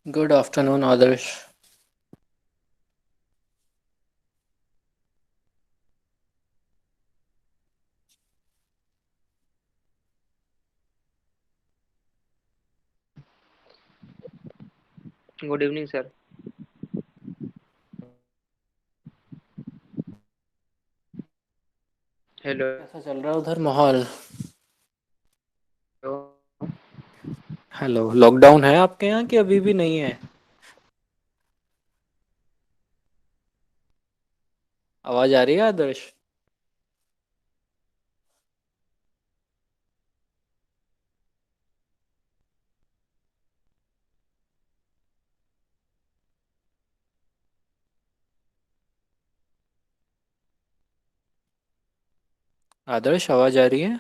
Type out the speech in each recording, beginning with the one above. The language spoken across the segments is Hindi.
Good afternoon Adarsh. Good evening sir. Hello. कैसा चल रहा है उधर माहौल? हेलो, लॉकडाउन है आपके यहाँ कि अभी भी नहीं है? आवाज आ रही है आदर्श? आदर्श, आवाज आ रही है?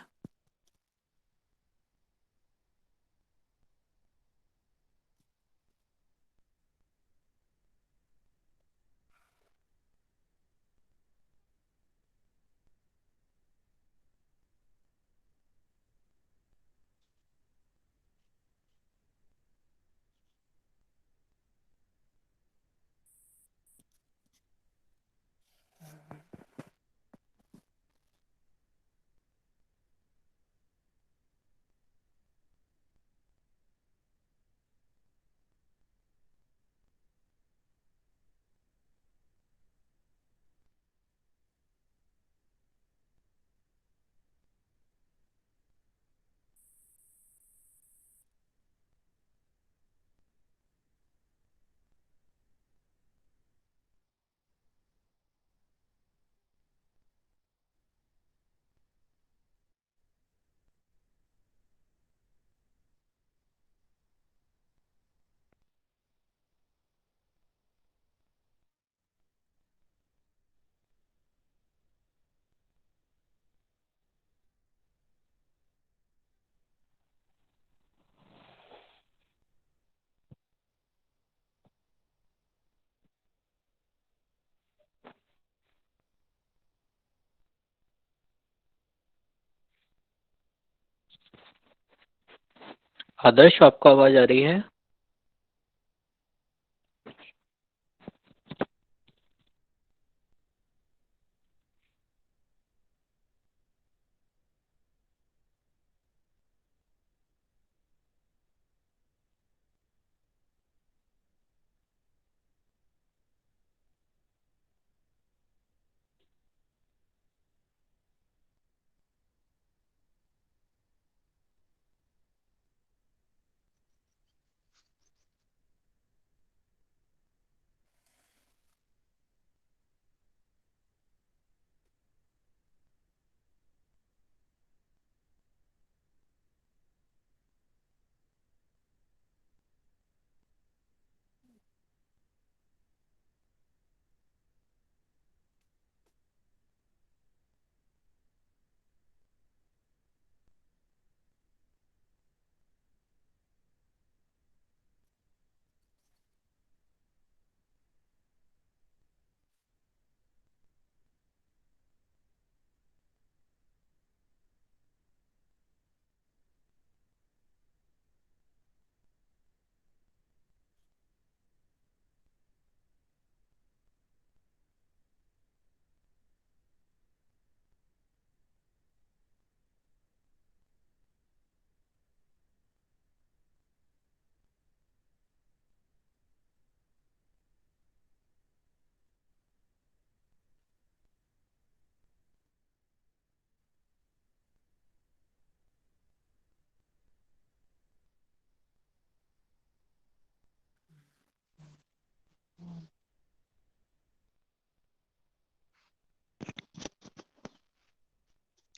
आदर्श, आपको आवाज आ रही है?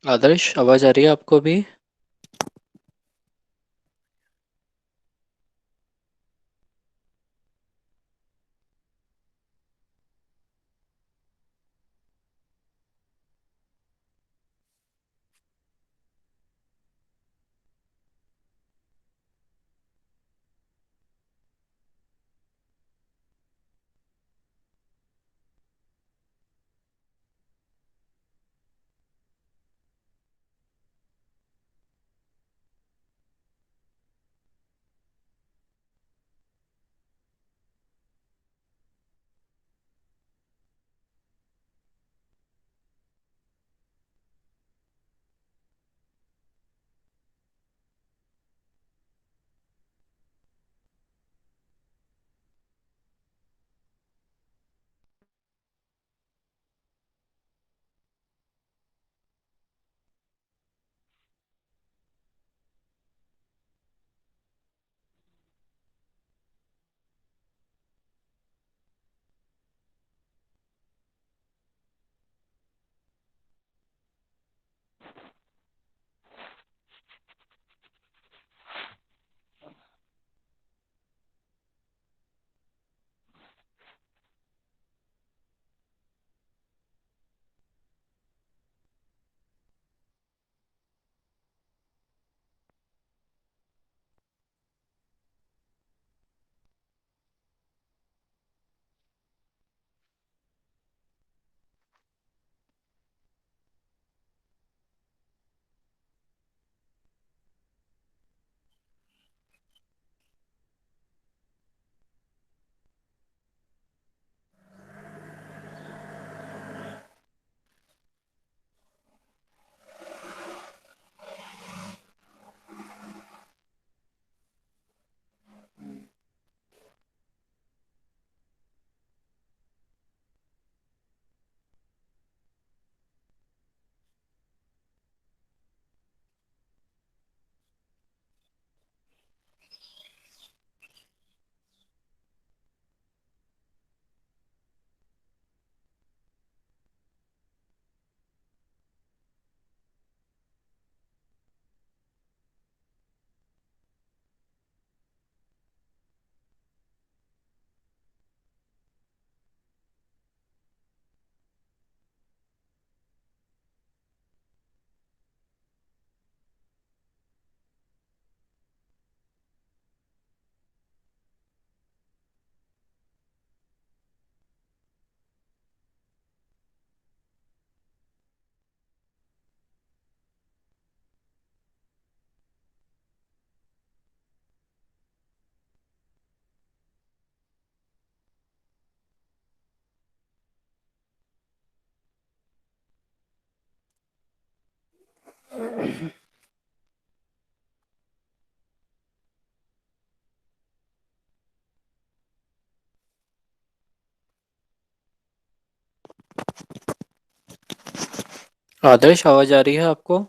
आदर्श, आवाज आ रही है आपको भी? आदर्श, आवाज आ रही है आपको?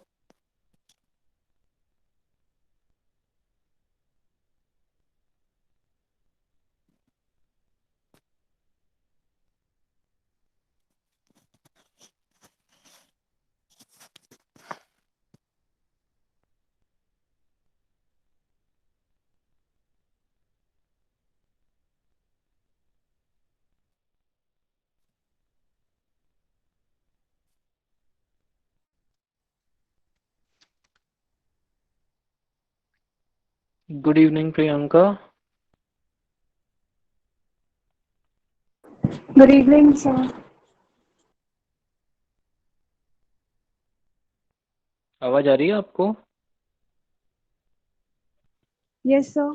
Good evening Priyanka. Good evening, sir. आवाज आ रही है आपको? Yes, sir.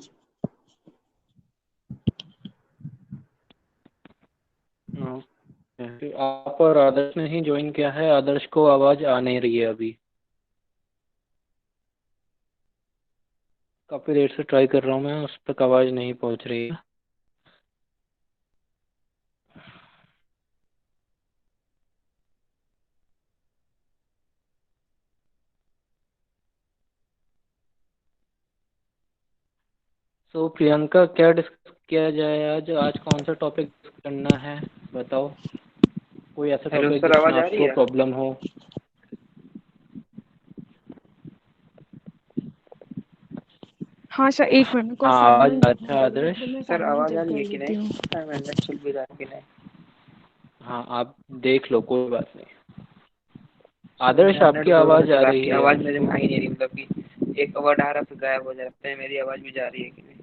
ओके, आप और आदर्श ने ही ज्वाइन किया है। आदर्श को आवाज आ नहीं रही है अभी। काफी देर से ट्राई कर रहा हूँ मैं, उस तक आवाज नहीं पहुंच रही है। तो प्रियंका, क्या डिस्कस किया जाए आज? आज कौन सा टॉपिक डिस्कस करना है, बताओ। कोई ऐसा हेलो टॉपिक सर, जिसमें आवाज आ रही आपको है? प्रॉब्लम हो। हाँ सर, एक मिनट को हाँ, आवाज असाइनमेंट आ देखना रहा है पड़ेगा, आदर्श। तो मैं सर असाइनमेंट आवाज आ चेक रही कर है कि लेती नहीं? हूँ। असाइनमेंट चल भी रहा है कि नहीं? हाँ, आप देख लो, कोई बात नहीं। सर मेरा आदर्श, नेट आपकी बोल रहा आवाज था आ कि रही आपकी है। आवाज मेरे में आ ही नहीं रही, मतलब कि एक वर्ड आ रहा फिर गायब हो जाता है। मेरी आवाज भी जा रही है कि नहीं?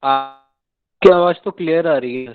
आपकी आवाज तो क्लियर आ रही है।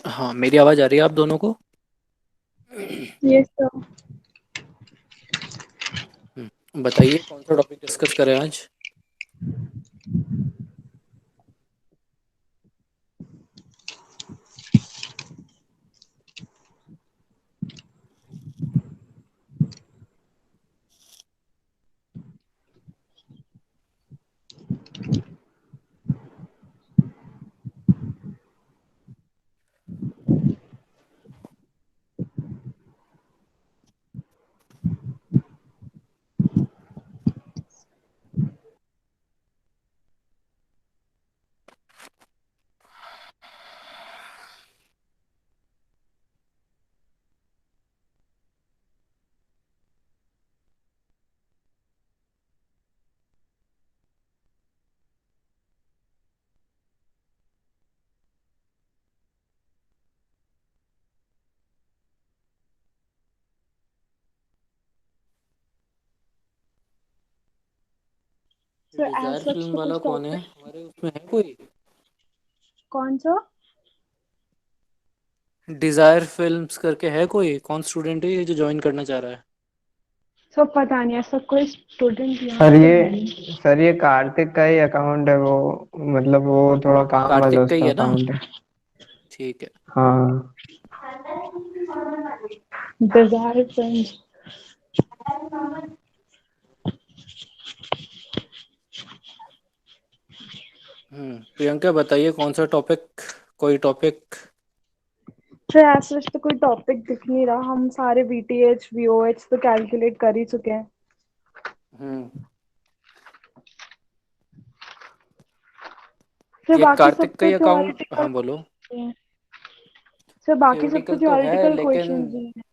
हाँ, मेरी आवाज आ रही है आप दोनों को? Yes sir. बताइए, कौन सा टॉपिक डिस्कस करें आज? Sir as desire such film तो वाला कुछ कौन है टॉपिक हमारे उसमें, है कोई? कौन सा? डिजायर फिल्म्स करके है कोई? कौन स्टूडेंट है ये जो ज्वाइन करना चाह रहा है? सब पता नहीं, ऐसा कोई स्टूडेंट यहाँ सर पे ये है नहीं। सर ये कार्तिक का ही अकाउंट है वो। मतलब वो थोड़ा काम वाला कार्तिक का ही उसका है ना? अकाउंट है। ठीक है। हाँ। Dzire friends. प्रियंका बताइए कौन सा टॉपिक, कोई टॉपिक? सर एज सच तो कोई टॉपिक दिख नहीं रहा, हम सारे वीटीएच वीओएच तो कैलकुलेट कर ही चुके हैं। हम्म सर ये बाकी सब कार्तिक का तो ही अकाउंट, थ्योरेटिकल हाँ बोलो। है। सर बाकी सब तो थियोरेटिकल तो है, थ्योरेटिकल लेकिन क्वेश्चंस ही हैं।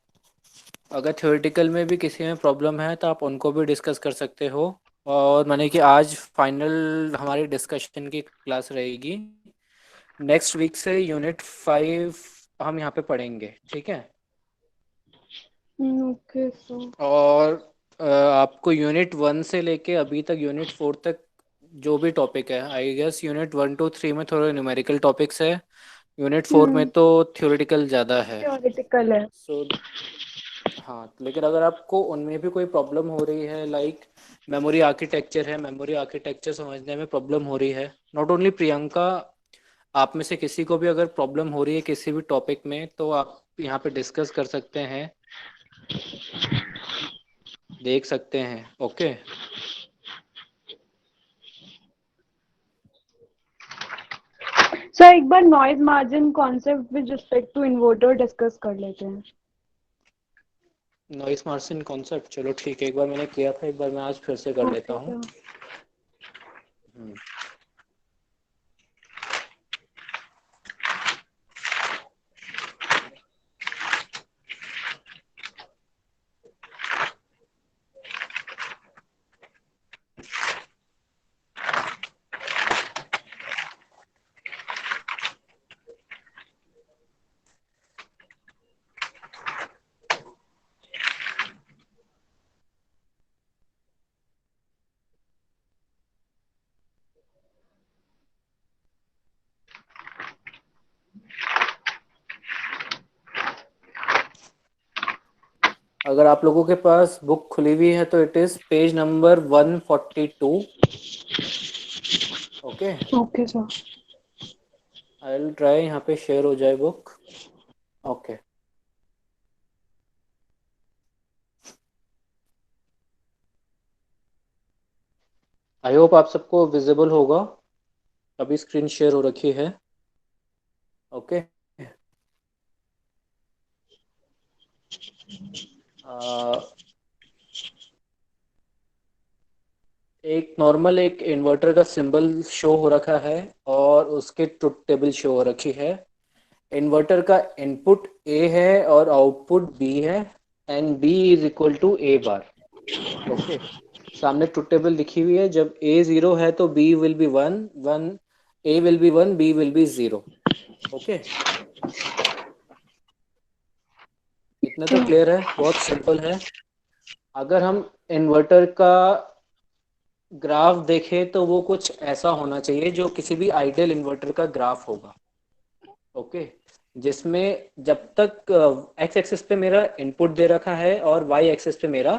अगर थ्योरेटिकल में भी किसी में प्रॉब्लम है तो आप उनको भी डिस्कस कर सकते हो। और माने कि आज फाइनल हमारी डिस्कशन की क्लास रहेगी। नेक्स्ट वीक से यूनिट 5 हम यहाँ पे पढ़ेंगे, ठीक है? Okay sir. और आपको यूनिट 1 से लेके अभी तक यूनिट 4 तक जो भी टॉपिक है, आई गेस यूनिट 1 to 3 में थोड़े न्यूमेरिकल टॉपिक्स है। यूनिट 4 में तो थ्योरेटिकल ज़्यादा है। थ्योरेटिकल है। सो हाँ, लेकिन अगर आपको उनमें भी कोई प्रॉब्लम हो रही है, लाइक मेमोरी आर्किटेक्चर है, मेमोरी आर्किटेक्चर समझने में प्रॉब्लम हो रही है, नॉट ओनली प्रियंका, आप में से किसी को भी अगर प्रॉब्लम हो रही है किसी भी टॉपिक में, तो आप यहाँ पे डिस्कस कर सकते हैं, देख सकते हैं। ओके। सर एक बार noise margin concept with respect to inverter discuss कर लेते हैं। नॉइस मार्जिन कॉन्सेप्ट, चलो ठीक है, एक बार मैंने किया था, एक बार मैं आज फिर से कर लेता ओके हूँ। सर। हम्म, अगर आप लोगों के पास बुक खुली हुई है तो it is page number 142। Okay, okay sir. I will try यहाँ पे शेयर हो जाए बुक। ओके, आई होप आप सबको विजिबल होगा। अभी स्क्रीन शेयर हो रखी है। ओके। एक नॉर्मल एक इन्वर्टर का सिंबल शो हो रखा है और उसके ट्रुथ टेबल शो हो रखी है। इन्वर्टर का इनपुट ए है और आउटपुट बी है, and B is equal to A bar. Okay, सामने ट्रुथ टेबल लिखी हुई है, जब ए 0 है तो B will be 1, one A will be 1, B will be 0। Okay, इतना तो क्लियर है, बहुत सिंपल है। अगर हम इन्वर्टर का ग्राफ देखें तो वो कुछ ऐसा होना चाहिए जो किसी भी आइडियल इन्वर्टर का ग्राफ होगा। ओके, जिसमें जब तक एक्स एक्सिस पे मेरा इनपुट दे रखा है और वाई एक्सिस पे मेरा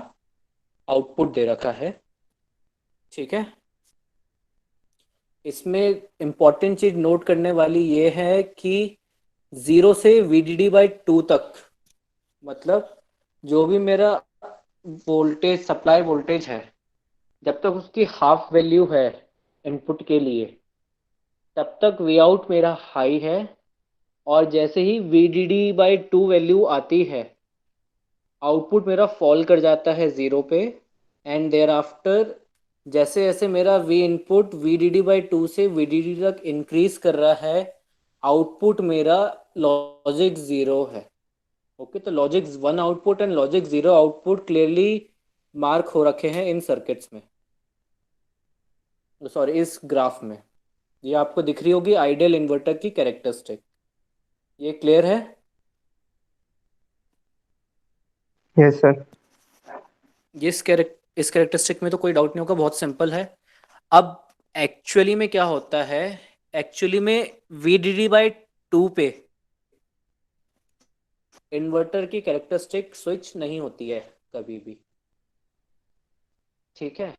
आउटपुट दे रखा है, ठीक है? इसमें इंपॉर्टेंट चीज नोट करने वाली ये है कि 0 से VDD/2 तक, मतलब जो भी मेरा वोल्टेज, सप्लाई वोल्टेज है, जब तक उसकी हाफ वैल्यू है इनपुट के लिए, तब तक वी आउट मेरा हाई है। और जैसे ही VDD/2 वैल्यू आती है, आउटपुट मेरा फॉल कर जाता है 0 पे। एंड देयर आफ्टर जैसे जैसे मेरा वी इनपुट VDD/2 से VDD तक इंक्रीज कर रहा है, आउटपुट मेरा लॉजिक 0 है। ओके, तो logic 1 output and logic 0 output clearly mark हो रखे हैं इन सर्किट्स में, सॉरी इस ग्राफ में। ये आपको दिख रही होगी आइडियल इन्वर्टर की कैरेक्टरिस्टिक। ये क्लियर है? Yes sir. इस कैरेक्टरिस्टिक में तो कोई डाउट नहीं होगा, बहुत सिंपल है। अब एक्चुअली में क्या होता है, एक्चुअली में VDD/2 पे इन्वर्टर की कैरेक्टरिस्टिक स्विच नहीं होती है कभी भी, ठीक है।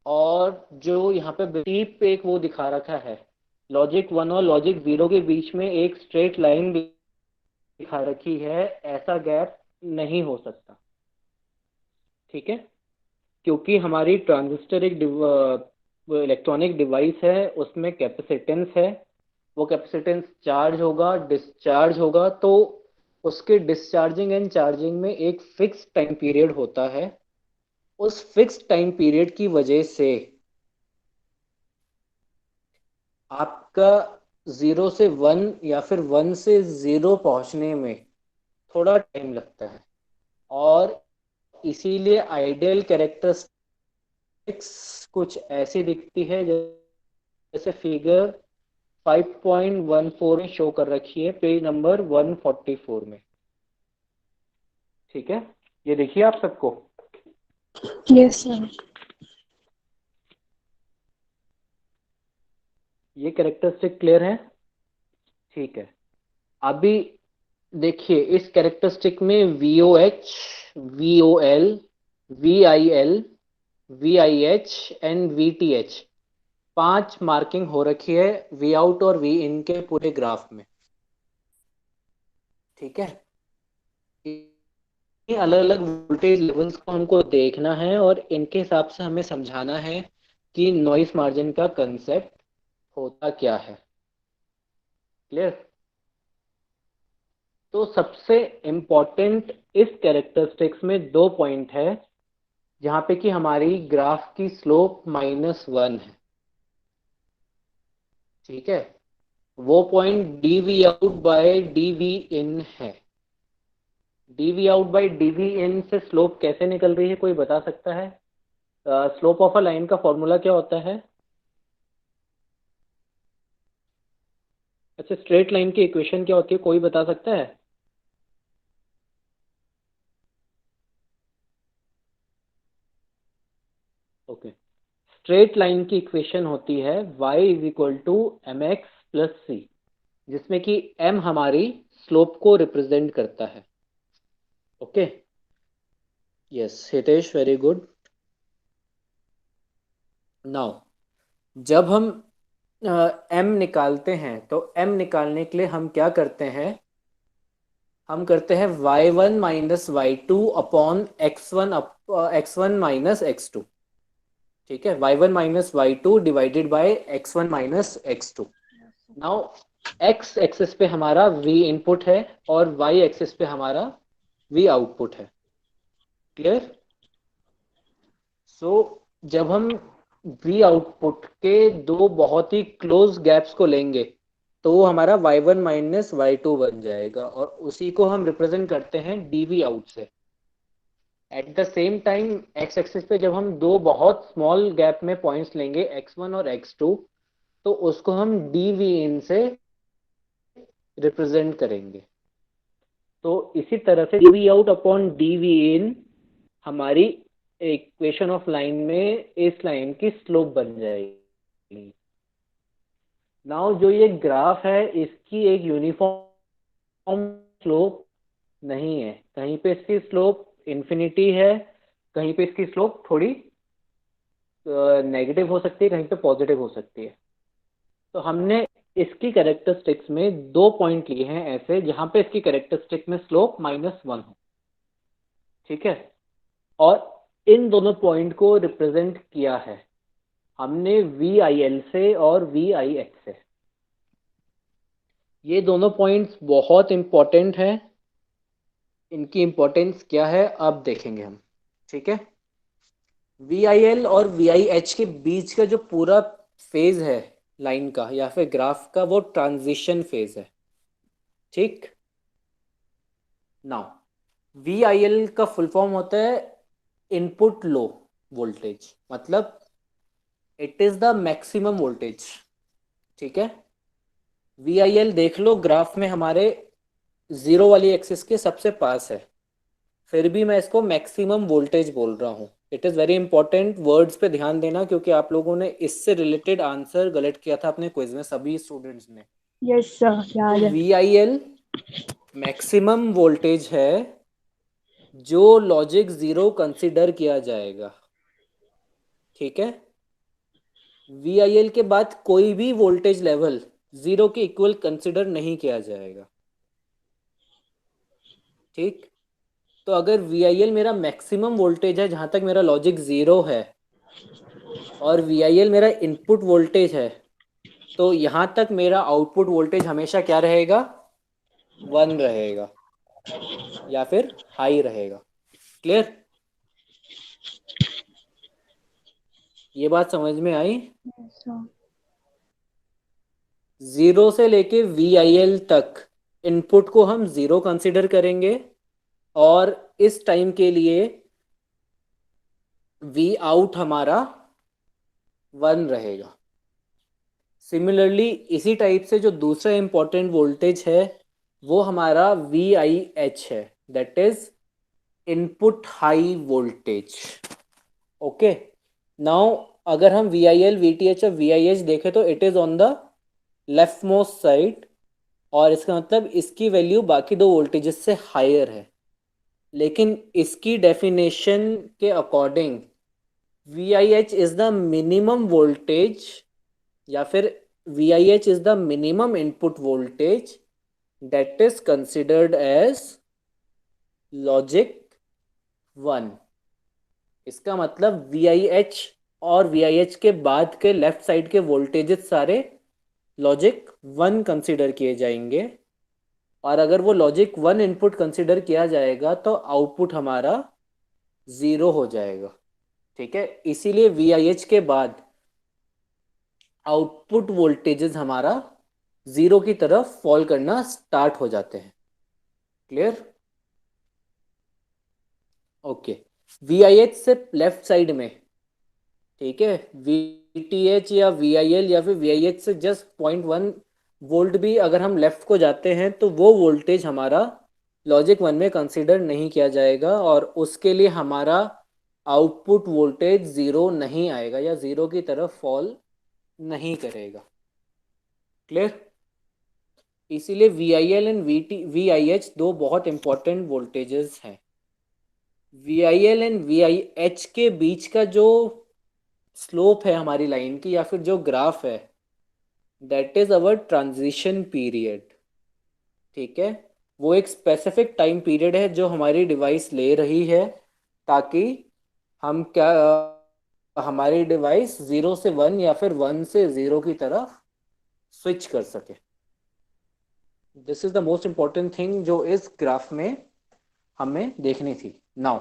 और जो यहाँ पे ब्रीफ पे एक वो दिखा रखा है, लॉजिक 1 और लॉजिक 0 के बीच में एक स्ट्रेट लाइन दिखा रखी है, ऐसा गैप नहीं हो सकता, ठीक है। क्योंकि हमारी ट्रांजिस्टर एक इलेक्ट्रॉनिक डिवाइस है, उसमें कैपेसिटेंस है, वो कैपेसिटेंस चार्ज होगा, डिस्चार्ज होगा, तो उसके डिस्चार्जिंग एंड चार्जिंग में एक फिक्स टाइम पीरियड होता है। उस फिक्स टाइम पीरियड की वजह से आपका 0 से 1 या फिर 1 से 0 पहुंचने में थोड़ा टाइम लगता है, और इसीलिए आइडियल कैरेक्टरिस्टिक्स कुछ ऐसी दिखती है जैसे फिगर 5.14 में शो कर रखी है, पेज नंबर 144 में, ठीक है। ये देखिए आप सबको, यस सर। ये कैरेक्टरिस्टिक क्लियर है, ठीक है। अभी देखिए इस कैरेक्टरिस्टिक में VOH, VOL, VIL, VIH and VTH 5 marking हो रखी है वी आउट और वी इन के पूरे ग्राफ में, ठीक है। अलग अलग वोल्टेज लेवल्स को हमको देखना है और इनके हिसाब से हमें समझाना है कि नॉइस मार्जिन का कंसेप्ट होता क्या है, क्लियर। तो सबसे इम्पोर्टेंट इस कैरेक्टरिस्टिक्स में 2 पॉइंट है जहां पे कि हमारी ग्राफ की स्लोप -1 है, ठीक है। वो point dV out by dV इन है। dV आउट बाय dV इन से स्लोप कैसे निकल रही है, कोई बता सकता है? स्लोप ऑफ अ लाइन का फॉर्मूला क्या होता है? अच्छा, स्ट्रेट लाइन की इक्वेशन क्या होती है, कोई बता सकता है? ओके, स्ट्रेट लाइन की इक्वेशन होती है y is equal to mx plus C, जिसमें कि m हमारी स्लोप को रिप्रेजेंट करता है, okay. Yes Hitesh, very good. Now जब हम m निकालते हैं तो m निकालने के लिए हम क्या करते हैं, हम करते हैं y1 minus y2 upon x1 minus x2, ठीक है। y1 minus y2 divided by x1 minus x2। Now x axis पे हमारा v इनपुट है और y एक्सिस पे हमारा v आउटपुट है, क्लियर। सो जब हम v आउटपुट के दो बहुत ही क्लोज गैप्स को लेंगे तो वो हमारा y1 माइनस y2 बन जाएगा, और उसी को हम रिप्रेजेंट करते हैं dv आउट से। At the same time x axis पे जब हम दो बहुत स्मॉल गैप में पॉइंट्स लेंगे x1 और x2, तो उसको हम dv इन से रिप्रेजेंट करेंगे। तो इसी तरह से dv आउट अपॉन dv इन हमारी इक्वेशन ऑफ लाइन में इस लाइन की स्लोप बन जाएगी। नाउ जो ये ग्राफ है इसकी एक यूनिफॉर्म स्लोप नहीं है, कहीं पे इसकी स्लोप इन्फिनिटी है, कहीं पे इसकी स्लोप थोड़ी नेगेटिव हो सकती है, कहीं पे पॉजिटिव हो सकती है। तो हमने इसकी कैरेक्टरिस्टिक्स में 2 पॉइंट लिए हैं ऐसे जहां पे इसकी कैरेक्टरिस्टिक में स्लोप -1 हो, ठीक है। और इन दोनों पॉइंट को रिप्रेजेंट किया है हमने VIL से और VIH से। ये दोनों पॉइंट्स बहुत इंपॉर्टेंट हैं, इनकी इंपॉर्टेंस क्या है अब देखेंगे हम, ठीक है। VIL और VIH के बीच का जो पूरा फेज है लाइन का या फिर ग्राफ का, वो ट्रांजिशन फेज है, ठीक। नाउ VIL का फुल फॉर्म होता है इनपुट लो वोल्टेज, मतलब it is the maximum voltage, ठीक है। VIL देख लो ग्राफ में हमारे 0 वाली एक्सिस के सबसे पास है, फिर भी मैं इसको मैक्सिमम वोल्टेज बोल रहा हूँ, it is very important, words पे ध्यान देना, क्योंकि आप लोगों ने इससे रिलेटेड आंसर गलत किया था अपने क्विज में, सभी स्टूडेंट्स ने। यस सर, तो याद है। VIL मैक्सिमम वोल्टेज है जो लॉजिक 0 कंसिडर किया जाएगा, ठीक है। VIL के बाद कोई भी वोल्टेज लेवल 0 के इक्वल कंसिडर नहीं किया जाएगा, ठीक। तो अगर VIL मेरा मैक्सिमम वोल्टेज है जहाँ तक मेरा लॉजिक 0 है, और VIL मेरा इनपुट वोल्टेज है, तो यहाँ तक मेरा आउटपुट वोल्टेज हमेशा क्या रहेगा, 1 रहेगा या फिर हाई रहेगा। क्लियर? ये बात समझ में आई? Yes sir. 0 से लेके VIL तक इनपुट को हम 0 कंसिडर करेंगे, और इस टाइम के लिए V आउट हमारा 1 रहेगा। सिमिलरली इसी टाइप से जो दूसरा इंपॉर्टेंट वोल्टेज है वो हमारा VIH है, that is input high voltage. Okay, now अगर हम VIL, VTH और VIH देखें तो it is on the left most side, और इसका मतलब इसकी वैल्यू बाकी दो वोल्टेजेस से हायर है। लेकिन इसकी डेफिनेशन के according VIH is the minimum voltage, या फिर VIH is the minimum input voltage that is considered as logic 1। इसका मतलब VIH और VIH के बाद के लेफ्ट साइड के वोल्टेजेस सारे लॉजिक 1 कंसिडर किए जाएंगे, और अगर वो लॉजिक 1 इनपुट कंसिडर किया जाएगा तो आउटपुट हमारा 0 हो जाएगा, ठीक है। इसीलिए VIH के बाद आउटपुट वोल्टेजेस हमारा 0 की तरफ फॉल करना स्टार्ट हो जाते हैं। क्लियर? ओके, VIH से लेफ्ट साइड में, ठीक है, VTH या VIL या फिर VIH से जस्ट 0.1 वोल्ट भी अगर हम लेफ्ट को जाते हैं तो वो वोल्टेज हमारा लॉजिक 1 में कंसीडर नहीं किया जाएगा, और उसके लिए हमारा आउटपुट वोल्टेज 0 नहीं आएगा या 0 की तरफ फॉल नहीं करेगा। क्लियर? इसीलिए VIL एंड VIH दो बहुत इंपॉर्टेंट वोल्टेजेस हैं। VIL एंड VIH के बीच का जो स्लोप है हमारी लाइन की, या फिर जो ग्राफ है, that is our transition period, ठीक है। वो एक स्पेसिफिक टाइम पीरियड है जो हमारी डिवाइस ले रही है, ताकि हम क्या हमारी डिवाइस 0 से 1 या फिर 1 से 0 की तरफ स्विच कर सके। This is the most important thing जो इस ग्राफ में हमें देखनी थी। नाउ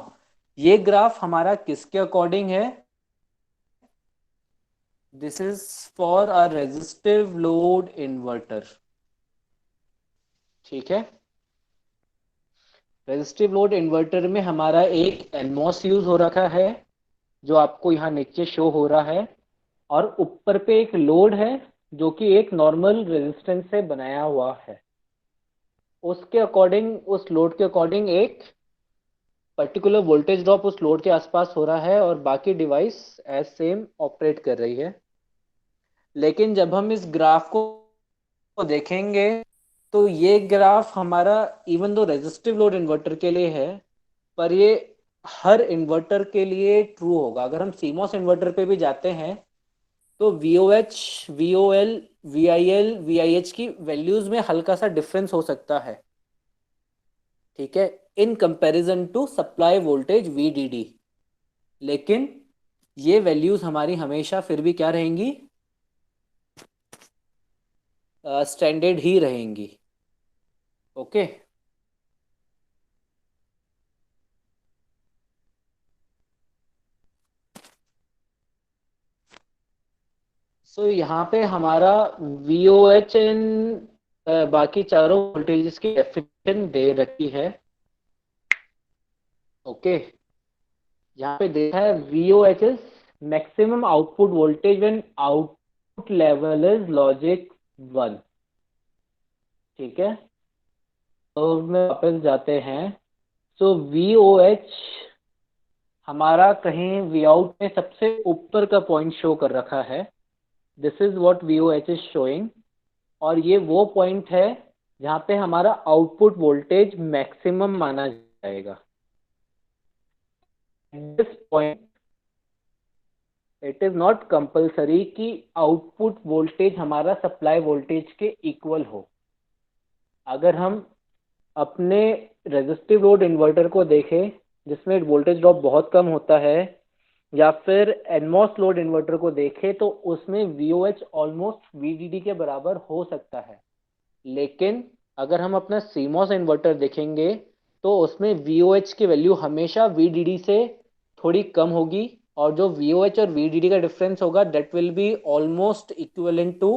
ये ग्राफ हमारा किसके अकॉर्डिंग है? This is for a resistive load inverter, ठीक है। रेजिस्टिव लोड इन्वर्टर में हमारा एक NMOS यूज हो रखा है जो आपको यहाँ नीचे शो हो रहा है, और ऊपर पे एक लोड है जो कि एक नॉर्मल रेजिस्टेंस से बनाया हुआ है। उसके अकॉर्डिंग, उस लोड के अकॉर्डिंग एक पर्टिकुलर वोल्टेज ड्रॉप उस लोड के आसपास हो रहा है, और बाकी डिवाइस एज सेम ऑपरेट कर रही है। लेकिन जब हम इस ग्राफ को देखेंगे तो ये ग्राफ हमारा even though resistive load inverter के लिए है, पर ये हर इन्वर्टर के लिए ट्रू होगा। अगर हम CMOS इन्वर्टर पे भी जाते हैं तो VOH, VOL, VIL, VIH की वैल्यूज में हल्का सा डिफरेंस हो सकता है, ठीक है, in comparison to supply voltage VDD। लेकिन ये वैल्यूज हमारी हमेशा फिर भी क्या रहेंगी? स्टैंडर्ड ही रहेंगी। ओके, सो यहाँ पे हमारा VOH एंड बाकी चारों वोल्टेजेस की डेफिनेशन दे रखी है। ओके, यहाँ पे देखा है VOH is maximum output voltage when output level is logic 1, ठीक है। तो में वापस जाते हैं, सो VOH हमारा कहीं वी आउट में सबसे ऊपर का पॉइंट शो कर रखा है, this is what V O H is showing, और ये वो पॉइंट है जहाँ पे हमारा आउटपुट वोल्टेज मैक्सिमम माना जाएगा। This point it is not compulsory कि आउटपुट वोल्टेज हमारा सप्लाई वोल्टेज के इक्वल हो। अगर हम अपने रेजिस्टिव लोड इन्वर्टर को देखें जिसमें वोल्टेज ड्रॉप बहुत कम होता है, या फिर एनमॉस लोड इन्वर्टर को देखें तो उसमें VOH ऑलमोस्ट VDD के बराबर हो सकता है। लेकिन अगर हम अपना CMOS इन्वर्टर देखेंगे तो उसमें VOH की वैल्यू हमेशा VDD से थोड़ी कम होगी, और जो VOH और VDD का डिफरेंस होगा that will be almost equivalent to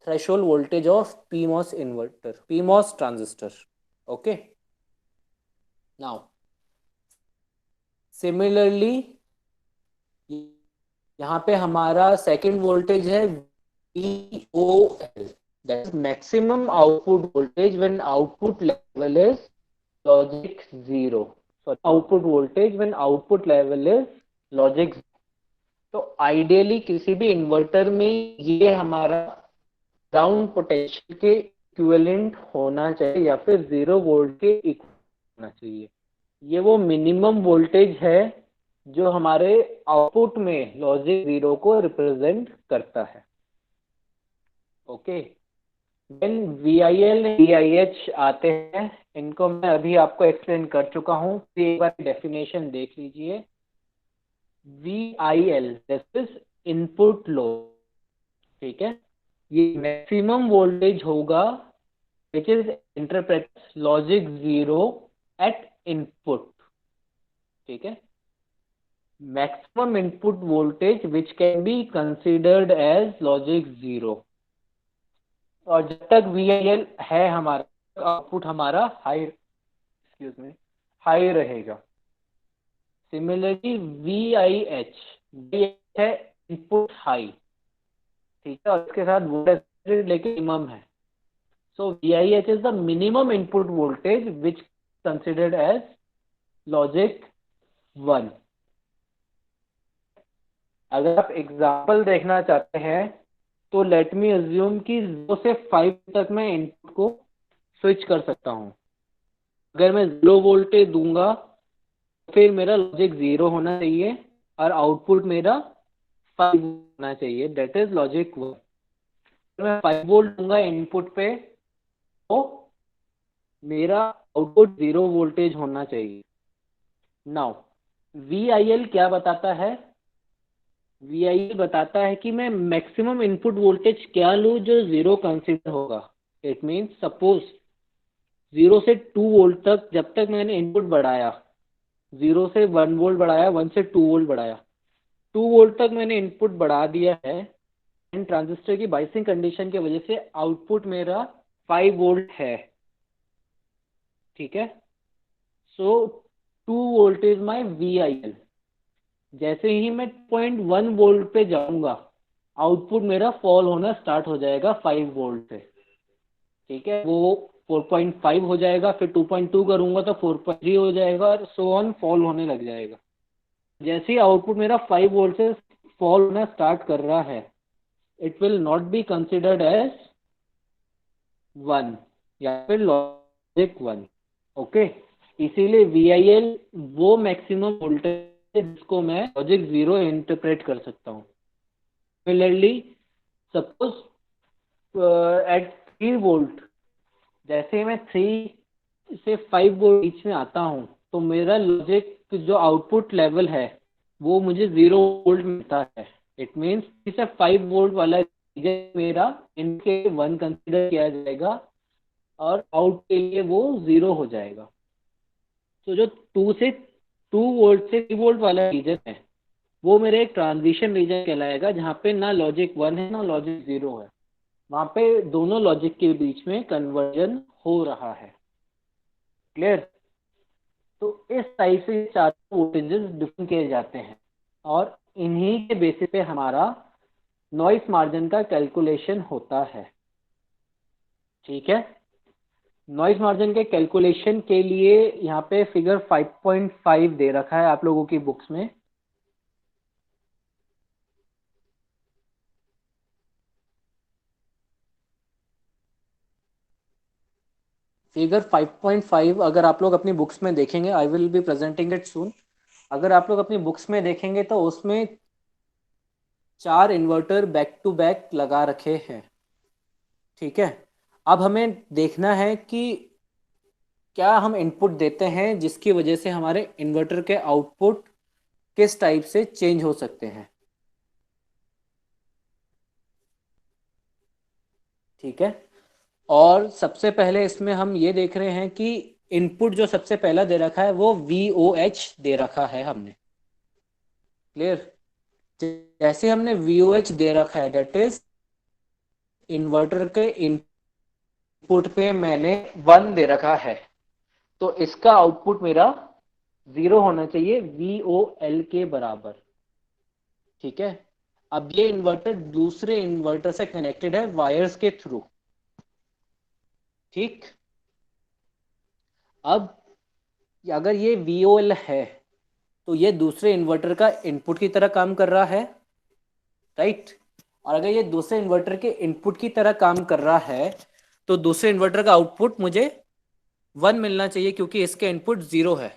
threshold voltage of PMOS transistor. Okay. Now, similarly, यहाँ पे हमारा सेकेंड वोल्टेज है VOL, that is maximum output voltage when output level is logic 0. So output voltage when output level is logic 0. तो आइडियली किसी भी इन्वर्टर में ये हमारा ग्राउंड पोटेंशियल के इक्विवेलेंट होना चाहिए या फिर 0 वोल्ट के इक्विवेलेंट होना चाहिए। ये वो मिनिमम वोल्टेज है जो हमारे आउटपुट में लॉजिक 0 को रिप्रेजेंट करता है। ओके, देन VIL VIH आते हैं, इनको मैं अभी आपको एक्सप्लेन कर चुका हूँ, एक बार डेफिनेशन देख लीजिए। VIL this is input low, ठीक है, ये मैक्सिमम वोल्टेज होगा which is interpret logic 0 at input, ठीक है, maximum input voltage which can be considered as logic 0। और जब तक VIL है हमारा आउटपुट हमारा हाई रहेगा। सिमिलरली VIH है इनपुट हाई, ठीक है, और इसके साथ वोल्टेज लेकिन मिनिमम है। So VIH is the minimum input voltage which considered as logic 1। अगर आप एग्जाम्पल देखना चाहते हैं तो लेट मी अज्यूम कि 0 से 5 तक मैं इनपुट को स्विच कर सकता हूं। अगर मैं 0 वोल्टेज दूंगा फिर मेरा लॉजिक 0 होना चाहिए और आउटपुट मेरा 5 होना चाहिए, दैट इज लॉजिक 1। मैं 5 वोल्ट दूंगा इनपुट पे तो मेरा आउटपुट 0 वोल्टेज होना चाहिए। नाउ VIL क्या बताता है? VIL बताता है कि मैं मैक्सिमम इनपुट वोल्टेज क्या लूँ जो 0 कंसिडर होगा। इट मीन्स सपोज 0 से 2 वोल्ट तक जब तक मैंने इनपुट बढ़ाया, 0 से 1 वोल्ट बढ़ाया, 1 से 2 वोल्ट बढ़ाया, 2 वोल्ट तक मैंने इनपुट बढ़ा दिया है, एंड ट्रांजिस्टर की बाइसिंग कंडीशन की वजह से आउटपुट मेरा 5 वोल्ट है, ठीक है। सो 2 वोल्ट इज माई VIL। जैसे ही मैं 0.1 वोल्ट पे जाऊंगा आउटपुट मेरा फॉल होना स्टार्ट हो जाएगा 5 वोल्ट से, ठीक है, वो 4.5 हो जाएगा, फिर 2.2 करूंगा तो 4.3 हो जाएगा और सो ऑन फॉल होने लग जाएगा। जैसे ही आउटपुट मेरा 5 वोल्ट से फॉल होना स्टार्ट कर रहा है it will not be considered as 1 या फिर लॉजिक 1। ओके, इसीलिए VIL वो मैक्सिमम वोल्टेज जिसको मैं लॉजिक 0 इंटरप्रेट कर सकता हूँ। सिमिलरली सपोज एट 3 वोल्ट, जैसे ही मैं 3 से 5 वोल्ट बीच में आता हूँ तो मेरा लॉजिक जो आउटपुट लेवल है वो मुझे 0 वोल्ट मिलता है। इट मीन्स 3 से 5 वोल्ट वाला रीजन मेरा इनके 1 कंसिडर किया जाएगा और आउट के लिए वो 0 हो जाएगा। तो जो 2 वोल्ट से 3 वोल्ट वाला रीजन है वो मेरे एक ट्रांजिशन रीजन कहलाएगा जहाँ पे ना लॉजिक 1 है ना लॉजिक 0 है, वहाँ पे दोनों लॉजिक के बीच में कन्वर्जन हो रहा है। क्लियर? तो इस टाइप से चारों वोल्टेजेस डिफाइन किए जाते हैं और इन्हीं के बेसिस पे हमारा नॉइस मार्जिन का कैलकुलेशन होता है, ठीक है। नॉइस मार्जिन के कैलकुलेशन के लिए यहाँ पे फिगर 5.5 दे रखा है आप लोगों की बुक्स में। फिगर 5.5 अगर आप लोग अपनी बुक्स में देखेंगे, I will be presenting it सून। अगर आप लोग अपनी बुक्स में देखेंगे तो उसमें 4 इन्वर्टर बैक टू बैक लगा रखे हैं। ठीक है, अब हमें देखना है कि क्या हम इनपुट देते हैं जिसकी वजह से हमारे इन्वर्टर के आउटपुट किस टाइप से चेंज हो सकते हैं। ठीक है, और सबसे पहले इसमें हम ये देख रहे हैं कि इनपुट जो सबसे पहला दे रखा है वो VOH दे रखा है हमने। क्लियर? जैसे हमने VOH दे रखा है, डेट इज इन्वर्टर के इनपुट पे मैंने 1 दे रखा है, तो इसका आउटपुट मेरा 0 होना चाहिए, VOL के बराबर। ठीक है, अब ये इन्वर्टर दूसरे इन्वर्टर से कनेक्टेड है वायर्स के थ्रू। ठीक, अब अगर ये VOL है तो ये दूसरे इन्वर्टर का इनपुट की तरह काम कर रहा है, राइट? और अगर ये दूसरे इन्वर्टर के इनपुट की तरह काम कर रहा है तो दूसरे इन्वर्टर का आउटपुट मुझे 1 मिलना चाहिए क्योंकि इसका इनपुट 0 है।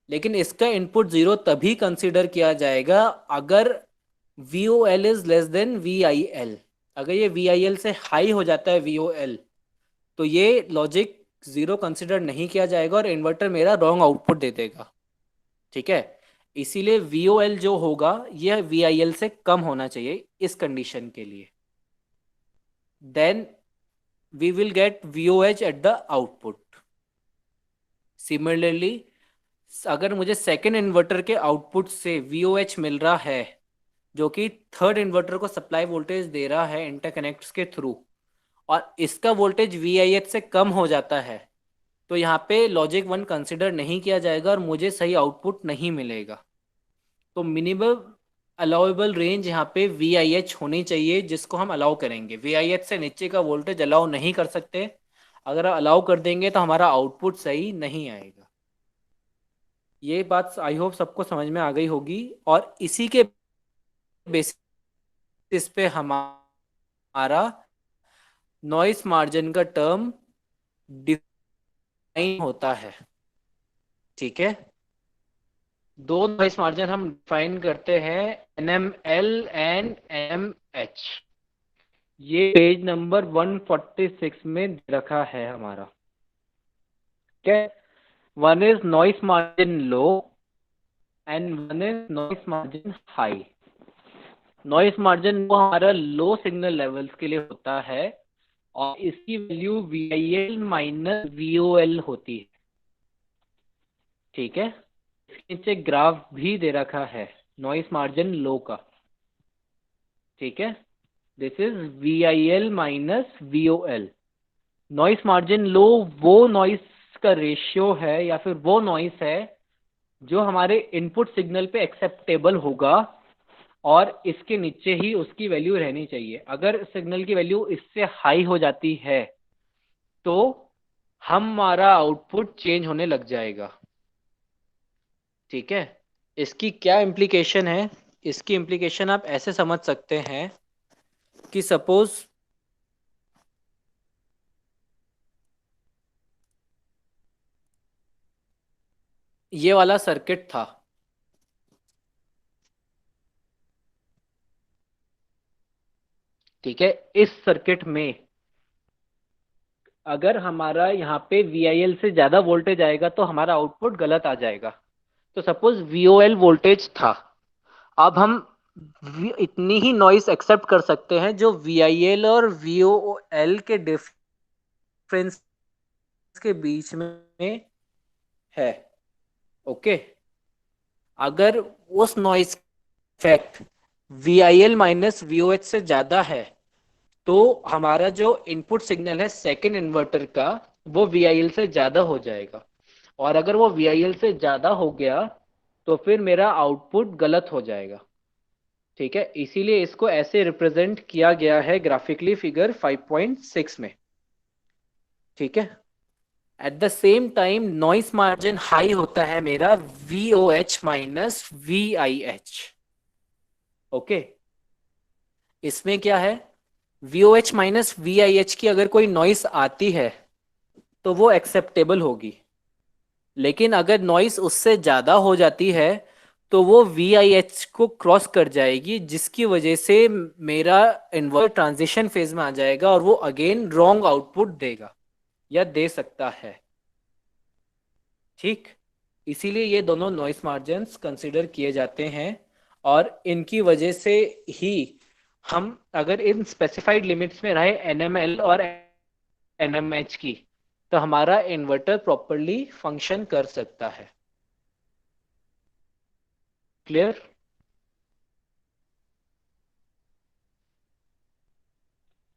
लेकिन इसका इनपुट 0 तभी कंसीडर किया जाएगा अगर VOL is less than VIL। अगर ये VIL से हाई हो जाता है VOL, तो ये लॉजिक 0 कंसीडर नहीं किया जाएगा और इन्वर्टर मेरा रॉन्ग आउटपुट दे देगा। ठीक है, इसीलिए VOL जो होगा यह VIL से कम होना चाहिए इस कंडीशन के लिए। Then we will get VOH at the output. Similarly अगर मुझे सेकेंड इन्वर्टर के आउटपुट से VOH मिल रहा है जो कि थर्ड इन्वर्टर को सप्लाई वोल्टेज दे रहा है इंटरकनेक्ट्स के थ्रू, और इसका वोल्टेज VIH से कम हो जाता है, तो यहाँ पे लॉजिक 1 कंसिडर नहीं किया जाएगा और मुझे सही आउटपुट नहीं मिलेगा। तो मिनिमम अलाउेबल रेंज यहाँ पे VIH होनी चाहिए जिसको हम अलाउ करेंगे। VIH से नीचे का वोल्टेज अलाउ नहीं कर सकते, अगर अलाउ कर देंगे तो हमारा आउटपुट सही नहीं आएगा। ये बात आई होप सबको समझ में आ गई होगी, और इसी के बेसिस पे हमारा नॉइस मार्जिन का टर्म डिफाइन होता है। ठीक है, दो नॉइस मार्जिन हम डिफाइन करते हैं, NML एंड NMH। ये पेज नंबर 146 में दे रखा है हमारा। ठीक है, one is noise margin low and one is noise margin high. Noise margin वो हमारा लो सिग्नल लेवल्स के लिए होता है और इसकी वैल्यू VIL माइनस VOL होती है। ठीक है, इसके नीचे ग्राफ भी दे रखा है नॉइस मार्जिन लो का। ठीक है, this is VIL minus VOL। Noise margin low वो नॉइस का रेशियो है या फिर वो नॉइस है जो हमारे इनपुट सिग्नल पे एक्सेप्टेबल होगा और इसके नीचे ही उसकी वैल्यू रहनी चाहिए। अगर सिग्नल की वैल्यू इससे हाई हो जाती है तो हमारा आउटपुट चेंज होने लग जाएगा। ठीक है, इसकी क्या इम्प्लीकेशन है? इसकी इम्प्लीकेशन आप ऐसे समझ सकते हैं कि सपोज ये वाला सर्किट था, ठीक है, इस सर्किट में अगर हमारा यहाँ पे VIL से ज्यादा वोल्टेज आएगा तो हमारा आउटपुट गलत आ जाएगा। तो सपोज VOL वोल्टेज था, अब हम इतनी ही नॉइस एक्सेप्ट कर सकते हैं जो VIL और VOL के डिफरेंस के बीच में है। ओके, अगर उस noise fact VIL minus VOH से ज्यादा है तो हमारा जो इनपुट सिग्नल है सेकेंड इन्वर्टर का वो VIL से ज्यादा हो जाएगा, और अगर वो VIL से ज्यादा हो गया तो फिर मेरा आउटपुट गलत हो जाएगा। ठीक है, इसीलिए इसको ऐसे रिप्रेजेंट किया गया है ग्राफिकली फिगर 5.6 में। ठीक है। At the same time noise margin high होता है मेरा VOH माइनस VIH। ओके, इसमें क्या है, VOH माइनस VIH की अगर कोई नॉइस आती है तो वो एक्सेप्टेबल होगी, लेकिन अगर नॉइस उससे ज्यादा हो जाती है तो वो VIH को क्रॉस कर जाएगी, जिसकी वजह से मेरा इन्वर्टर ट्रांजिशन फेज में आ जाएगा और वो अगेन रॉन्ग आउटपुट देगा या दे सकता है। ठीक, इसीलिए ये दोनों नॉइस मार्जिन्स कंसिडर किए जाते हैं, और इनकी वजह से ही हम अगर इन स्पेसिफाइड लिमिट्स में रहे NML और NMH की, तो हमारा इन्वर्टर प्रॉपरली फंक्शन कर सकता है। क्लियर?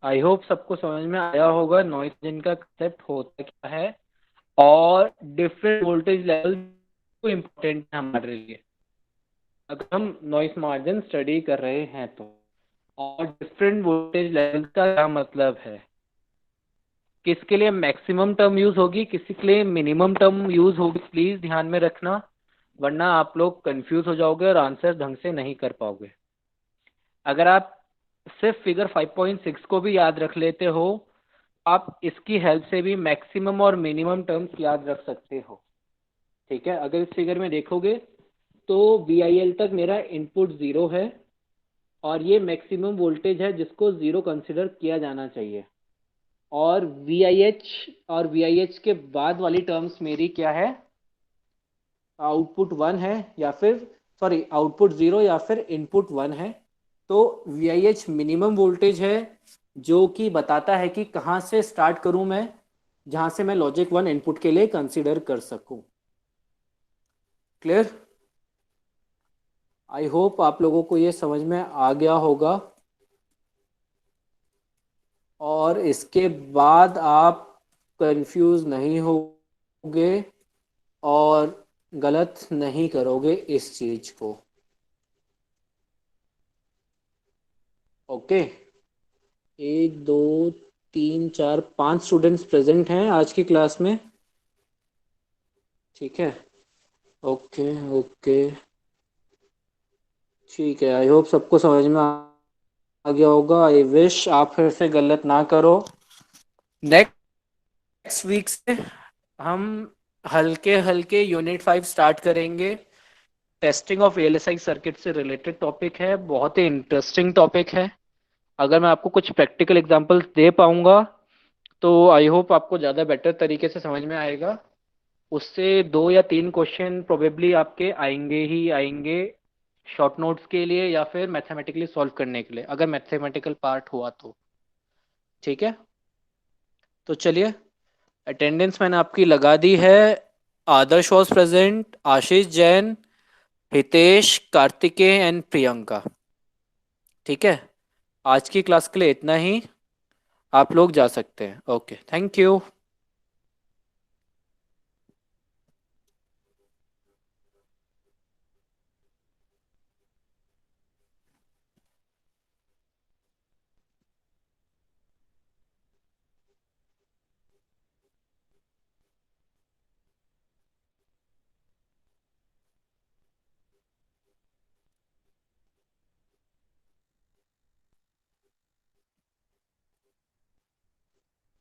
आई होप सबको समझ में आया होगा नॉइस जिनका कंसेप्ट होता क्या है और डिफरेंट वोल्टेज लेवल को इम्पोर्टेंट है हमारे लिए अगर हम नॉइस मार्जिन स्टडी कर रहे हैं तो। और डिफरेंट वोल्टेज लेवल का क्या मतलब है, किसके लिए मैक्सिमम टर्म यूज होगी, किसी के लिए मिनिमम टर्म यूज होगी, प्लीज ध्यान में रखना, वरना आप लोग कंफ्यूज हो जाओगे और आंसर ढंग से नहीं कर पाओगे। अगर आप सिर्फ फिगर 5.6 को भी याद रख लेते हो, आप इसकी हेल्प से भी मैक्सिमम और मिनिमम टर्म्स याद रख सकते हो। ठीक है, अगर इस फिगर में देखोगे तो VIL तक मेरा इनपुट 0 है और ये मैक्सिमम वोल्टेज है जिसको 0 कंसिडर किया जाना चाहिए, और VIH और VIH के बाद वाली टर्म्स मेरी क्या है, आउटपुट 1 है या फिर सॉरी आउटपुट 0 या फिर इनपुट 1 है। तो VIH मिनिमम वोल्टेज है जो कि बताता है कि कहाँ से स्टार्ट करूं मैं, जहां से मैं लॉजिक 1 इनपुट के लिए कंसीडर कर सकूं। क्लियर? आई होप आप लोगों को ये समझ में आ गया होगा, और इसके बाद आप कंफ्यूज नहीं होगे और गलत नहीं करोगे इस चीज को। ओके, 1 2 3 4 5 स्टूडेंट्स प्रेजेंट हैं आज की क्लास में। ठीक है, ओके ओके, ठीक है। आई होप सबको समझ में आ गया होगा। आई विश आप फिर से गलत ना करो। नेक्स्ट वीक से हम हल्के हल्के यूनिट 5 स्टार्ट करेंगे। टेस्टिंग ऑफ VLSI सर्किट से रिलेटेड टॉपिक है, बहुत ही इंटरेस्टिंग टॉपिक है। अगर मैं आपको कुछ प्रैक्टिकल एग्जांपल्स दे पाऊंगा तो आई होप आपको ज़्यादा बेटर तरीके से समझ में आएगा। उससे 2 या 3 क्वेश्चन प्रोबेबली आपके आएंगे ही आएंगे, शॉर्ट नोट्स के लिए या फिर मैथमेटिकली सॉल्व करने के लिए, अगर मैथमेटिकल पार्ट हुआ तो। ठीक है, तो चलिए, अटेंडेंस मैंने आपकी लगा दी है। Adarsh was present, Ashish Jain, Hitesh, Kartikeya and Priyanka. ठीक है, आज की क्लास के लिए इतना ही, आप लोग जा सकते हैं। Okay, thank you.